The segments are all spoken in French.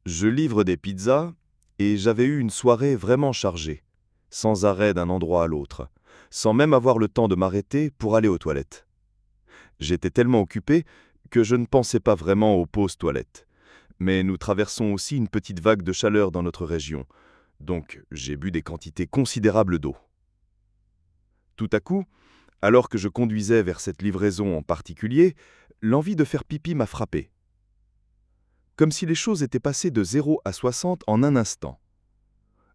Je livre des pizzas et j'avais eu une soirée vraiment chargée, sans arrêt d'un endroit à l'autre, sans même avoir le temps de m'arrêter pour aller aux toilettes. J'étais tellement occupé que je ne pensais pas vraiment aux pauses toilettes. Mais nous traversons aussi une petite vague de chaleur dans notre région, donc j'ai bu des quantités considérables d'eau. Tout à coup, alors que je conduisais vers cette livraison en particulier, l'envie de faire pipi m'a frappé. Comme si les choses étaient passées de 0 à 60 en un instant.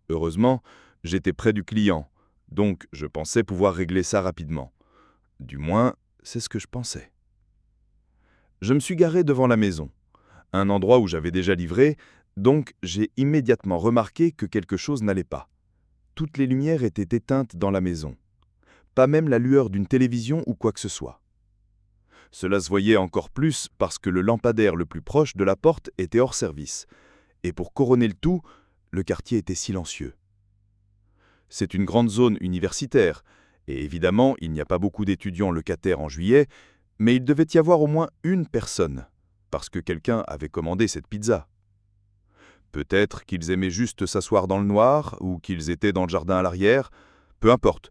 Heureusement, j'étais près du client, donc je pensais pouvoir régler ça rapidement. Du moins, c'est ce que je pensais. Je me suis garé devant la maison, un endroit où j'avais déjà livré, donc j'ai immédiatement remarqué que quelque chose n'allait pas. Toutes les lumières étaient éteintes dans la maison. Pas même la lueur d'une télévision ou quoi que ce soit. Cela se voyait encore plus parce que le lampadaire le plus proche de la porte était hors service. Et pour couronner le tout, le quartier était silencieux. C'est une grande zone universitaire, et évidemment, il n'y a pas beaucoup d'étudiants locataires en juillet, mais il devait y avoir au moins une personne, parce que quelqu'un avait commandé cette pizza. Peut-être qu'ils aimaient juste s'asseoir dans le noir, ou qu'ils étaient dans le jardin à l'arrière, peu importe.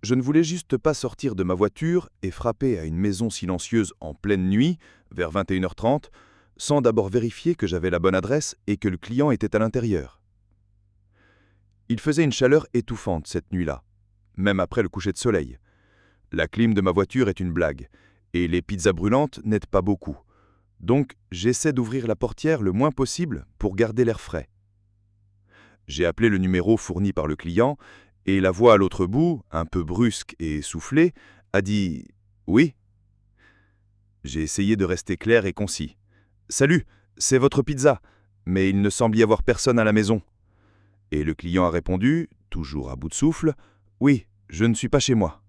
Je ne voulais juste pas sortir de ma voiture et frapper à une maison silencieuse en pleine nuit, vers 21h30, sans d'abord vérifier que j'avais la bonne adresse et que le client était à l'intérieur. Il faisait une chaleur étouffante cette nuit-là, même après le coucher de soleil. La clim de ma voiture est une blague, et les pizzas brûlantes n'aident pas beaucoup. Donc, j'essaie d'ouvrir la portière le moins possible pour garder l'air frais. J'ai appelé le numéro fourni par le client, et la voix à l'autre bout, un peu brusque et essoufflée, a dit « Oui ». J'ai essayé de rester clair et concis. « Salut, c'est votre pizza, mais il ne semble y avoir personne à la maison ». Et le client a répondu, toujours à bout de souffle, « Oui, je ne suis pas chez moi ».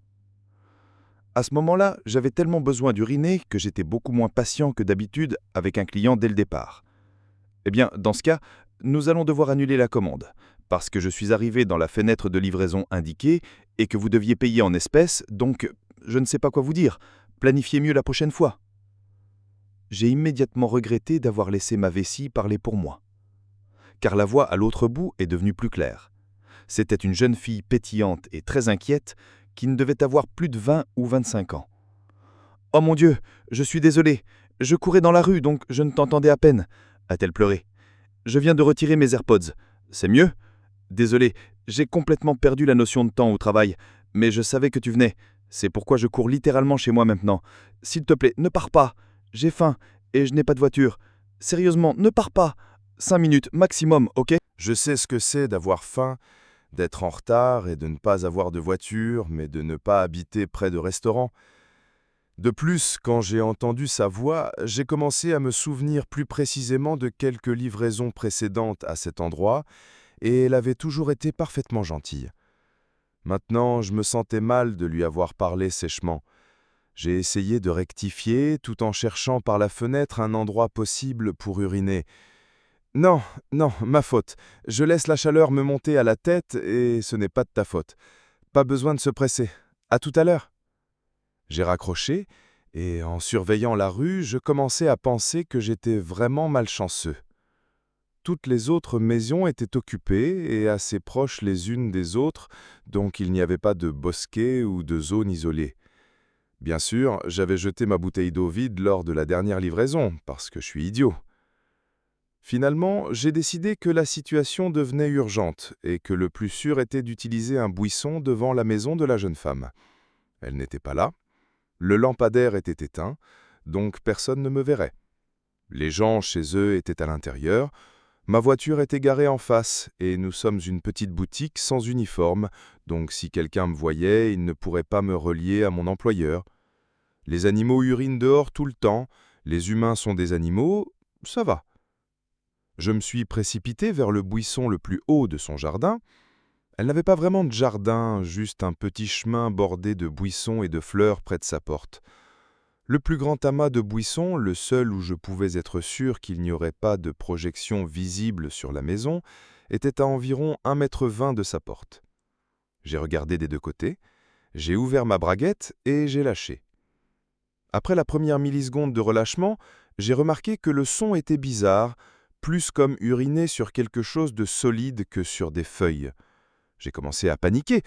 À ce moment-là, j'avais tellement besoin d'uriner que j'étais beaucoup moins patient que d'habitude avec un client dès le départ. Eh bien, dans ce cas, nous allons devoir annuler la commande, parce que je suis arrivé dans la fenêtre de livraison indiquée et que vous deviez payer en espèces, donc je ne sais pas quoi vous dire. Planifiez mieux la prochaine fois. J'ai immédiatement regretté d'avoir laissé ma vessie parler pour moi, car la voix à l'autre bout est devenue plus claire. C'était une jeune fille pétillante et très inquiète qui ne devait avoir plus de 20 ou 25 ans. « Oh mon Dieu, je suis désolée, je courais dans la rue donc je ne t'entendais à peine », a-t-elle pleuré. « Je viens de retirer mes AirPods. C'est mieux ? Désolé, j'ai complètement perdu la notion de temps au travail, mais je savais que tu venais. C'est pourquoi je cours littéralement chez moi maintenant. S'il te plaît, ne pars pas. J'ai faim et je n'ai pas de voiture. Sérieusement, ne pars pas. 5 minutes maximum, ok ? » Je sais ce que c'est d'avoir faim, d'être en retard et de ne pas avoir de voiture, mais de ne pas habiter près de restaurants. De plus, quand j'ai entendu sa voix, j'ai commencé à me souvenir plus précisément de quelques livraisons précédentes à cet endroit, et elle avait toujours été parfaitement gentille. Maintenant, je me sentais mal de lui avoir parlé sèchement. J'ai essayé de rectifier, tout en cherchant par la fenêtre un endroit possible pour uriner. « Non, non, ma faute. Je laisse la chaleur me monter à la tête et ce n'est pas de ta faute. Pas besoin de se presser. À tout à l'heure. » J'ai raccroché et, en surveillant la rue, je commençais à penser que j'étais vraiment malchanceux. Toutes les autres maisons étaient occupées et assez proches les unes des autres, donc il n'y avait pas de bosquet ou de zone isolée. Bien sûr, j'avais jeté ma bouteille d'eau vide lors de la dernière livraison, parce que je suis idiot. Finalement, j'ai décidé que la situation devenait urgente et que le plus sûr était d'utiliser un buisson devant la maison de la jeune femme. Elle n'était pas là. Le lampadaire était éteint, donc personne ne me verrait. Les gens chez eux étaient à l'intérieur. Ma voiture était garée en face et nous sommes une petite boutique sans uniforme, donc si quelqu'un me voyait, il ne pourrait pas me relier à mon employeur. Les animaux urinent dehors tout le temps, les humains sont des animaux, ça va. Je me suis précipité vers le buisson le plus haut de son jardin. Elle n'avait pas vraiment de jardin, juste un petit chemin bordé de buissons et de fleurs près de sa porte. Le plus grand amas de buissons, le seul où je pouvais être sûr qu'il n'y aurait pas de projection visible sur la maison, était à environ 1,20 m de sa porte. J'ai regardé des deux côtés, j'ai ouvert ma braguette et j'ai lâché. Après la première milliseconde de relâchement, j'ai remarqué que le son était bizarre, plus comme uriner sur quelque chose de solide que sur des feuilles. J'ai commencé à paniquer,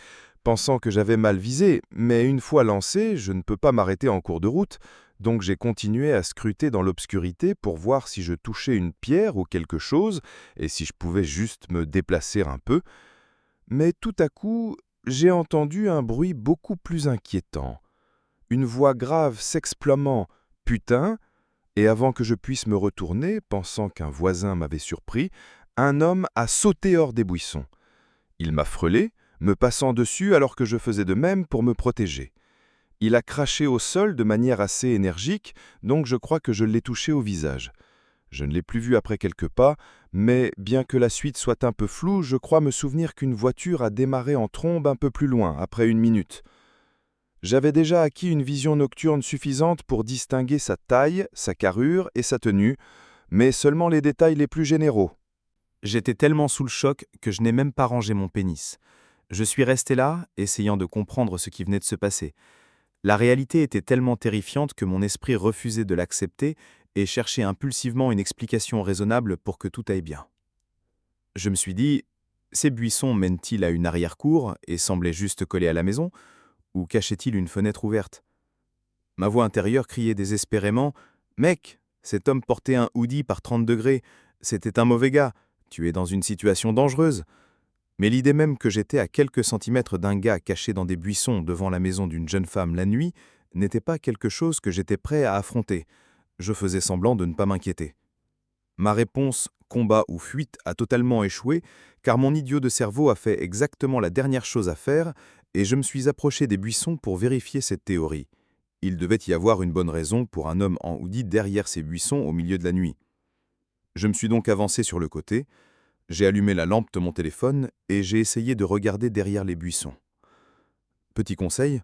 pensant que j'avais mal visé, mais une fois lancé, je ne peux pas m'arrêter en cours de route, donc j'ai continué à scruter dans l'obscurité pour voir si je touchais une pierre ou quelque chose, et si je pouvais juste me déplacer un peu. Mais tout à coup, j'ai entendu un bruit beaucoup plus inquiétant. Une voix grave s'exclamant « Putain !» et avant que je puisse me retourner, pensant qu'un voisin m'avait surpris, un homme a sauté hors des buissons. Il m'a frôlé, me passant dessus alors que je faisais de même pour me protéger. Il a craché au sol de manière assez énergique, donc je crois que je l'ai touché au visage. Je ne l'ai plus vu après quelques pas, mais bien que la suite soit un peu floue, je crois me souvenir qu'une voiture a démarré en trombe un peu plus loin, après 1 minute. J'avais déjà acquis une vision nocturne suffisante pour distinguer sa taille, sa carrure et sa tenue, mais seulement les détails les plus généraux. J'étais tellement sous le choc que je n'ai même pas rangé mon pénis. Je suis resté là, essayant de comprendre ce qui venait de se passer. La réalité était tellement terrifiante que mon esprit refusait de l'accepter et cherchait impulsivement une explication raisonnable pour que tout aille bien. Je me suis dit, ces buissons mènent-ils à une arrière-cour et semblaient juste collés à la maison, ou cachaient-ils une fenêtre ouverte? Ma voix intérieure criait désespérément, « Mec, cet homme portait un hoodie par 30 degrés, c'était un mauvais gars, tu es dans une situation dangereuse. » Mais l'idée même que j'étais à quelques centimètres d'un gars caché dans des buissons devant la maison d'une jeune femme la nuit n'était pas quelque chose que j'étais prêt à affronter. Je faisais semblant de ne pas m'inquiéter. Ma réponse « combat ou fuite » a totalement échoué, car mon idiot de cerveau a fait exactement la dernière chose à faire, et je me suis approché des buissons pour vérifier cette théorie. Il devait y avoir une bonne raison pour un homme en hoodie derrière ces buissons au milieu de la nuit. Je me suis donc avancé sur le côté, j'ai allumé la lampe de mon téléphone et j'ai essayé de regarder derrière les buissons. Petit conseil,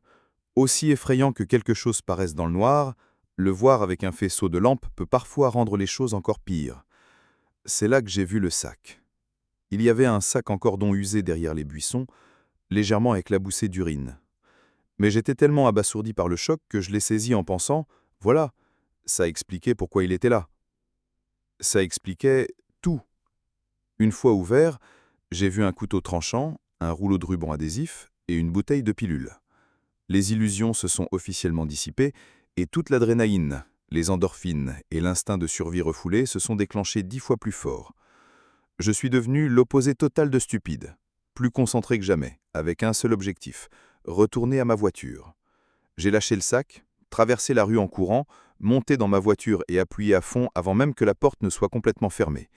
aussi effrayant que quelque chose paraisse dans le noir, le voir avec un faisceau de lampe peut parfois rendre les choses encore pires. C'est là que j'ai vu le sac. Il y avait un sac en cordon usé derrière les buissons, légèrement éclaboussé d'urine. Mais j'étais tellement abasourdi par le choc que je l'ai saisi en pensant « Voilà, ça expliquait pourquoi il était là. » Ça expliquait tout. Une fois ouvert, j'ai vu un couteau tranchant, un rouleau de ruban adhésif et une bouteille de pilule. Les illusions se sont officiellement dissipées et toute l'adrénaline, les endorphines et l'instinct de survie refoulé se sont déclenchés 10 fois plus fort. Je suis devenu l'opposé total de stupide, plus concentré que jamais, avec un seul objectif, retourner à ma voiture. J'ai lâché le sac, traversé la rue en courant, monté dans ma voiture et appuyé à fond avant même que la porte ne soit complètement fermée.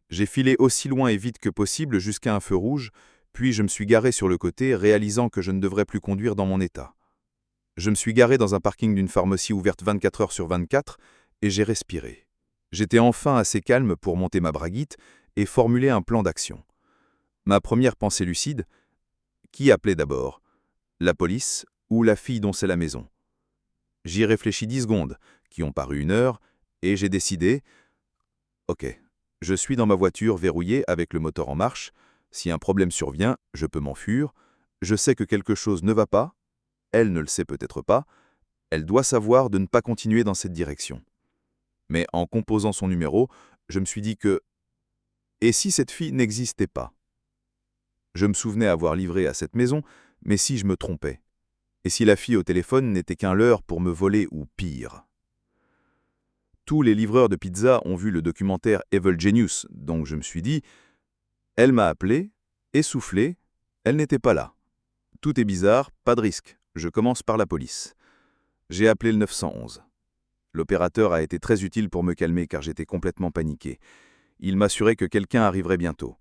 J'ai filé aussi loin et vite que possible jusqu'à un feu rouge, puis je me suis garé sur le côté, réalisant que je ne devrais plus conduire dans mon état. Je me suis garé dans un parking d'une pharmacie ouverte 24 heures sur 24 et j'ai respiré. J'étais enfin assez calme pour monter ma braguite et formuler un plan d'action. Ma première pensée lucide, qui appelait d'abord? La police ou la fille dont c'est la maison? J'y réfléchis 10 secondes, qui ont paru 1 heure, et j'ai décidé, ok, je suis dans ma voiture verrouillée avec le moteur en marche, si un problème survient, je peux m'enfuir, je sais que quelque chose ne va pas, elle ne le sait peut-être pas, elle doit savoir de ne pas continuer dans cette direction. Mais en composant son numéro, je me suis dit que « et si cette fille n'existait pas ?» Je me souvenais avoir livré à cette maison, mais si je me trompais? Et si la fille au téléphone n'était qu'un leurre pour me voler ou pire? Tous les livreurs de pizza ont vu le documentaire Evil Genius, donc je me suis dit « elle m'a appelé, essoufflé, elle n'était pas là. Tout est bizarre, pas de risque, je commence par la police. » J'ai appelé le 911. L'opérateur a été très utile pour me calmer car j'étais complètement paniqué. Il m'assurait que quelqu'un arriverait bientôt.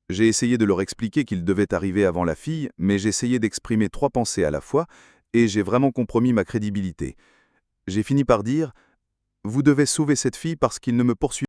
J'ai essayé de leur expliquer qu'il devait arriver avant la fille, mais j'essayais d'exprimer 3 pensées à la fois et j'ai vraiment compromis ma crédibilité. J'ai fini par dire « Vous devez sauver cette fille parce qu'il ne me poursuit